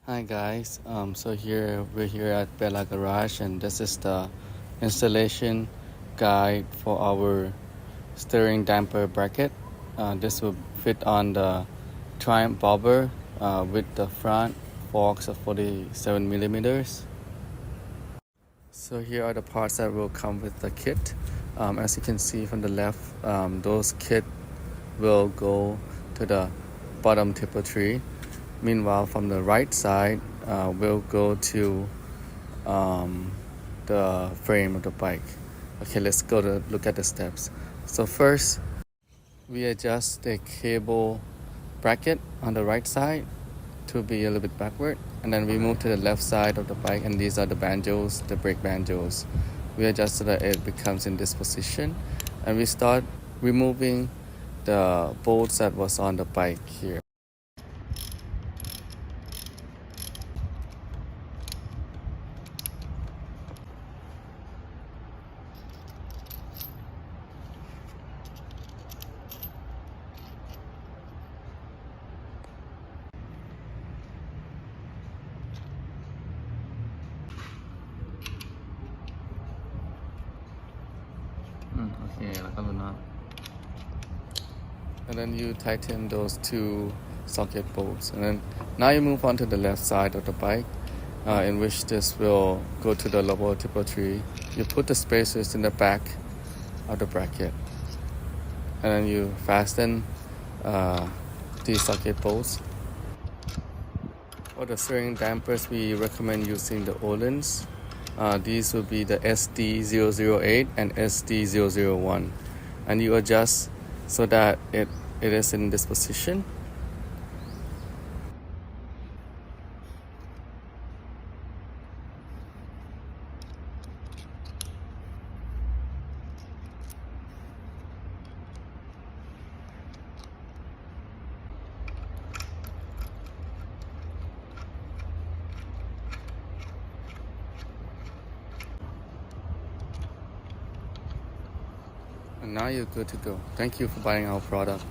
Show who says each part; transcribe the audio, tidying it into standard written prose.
Speaker 1: Hi guys, so we're here at Bella Garage, and this is the installation guide for our steering damper bracket. This will fit on the Triumph bobber with the front forks of 47 millimeters. So here are the parts that will come with the kit. As you can see from the left, those kit will go to the bottom tipper tree. Meanwhile, from the right side, we'll go to the frame of the bike. Okay, let's go to look at the steps. So first, we adjust the cable bracket on the right side to be a little bit backward, and then we move to the left side of the bike, and these are the banjos, the brake banjos. We adjust so that it becomes in this position, and we start removing the bolts that was on the bike here. Okay, แล้วก็ลุ้นน็อต and then you tighten those two socket bolts, and then now you move on to the left side of the bike, in which this will go to the lower tipper tree. You put the spacers in the back of the bracket, and then you fasten these socket bolts. For the steering dampers, we recommend using the Öhlins. These will be the SD008 and SD001, and you adjust so that it is in this position. And now you're good to go. Thank you for buying our product.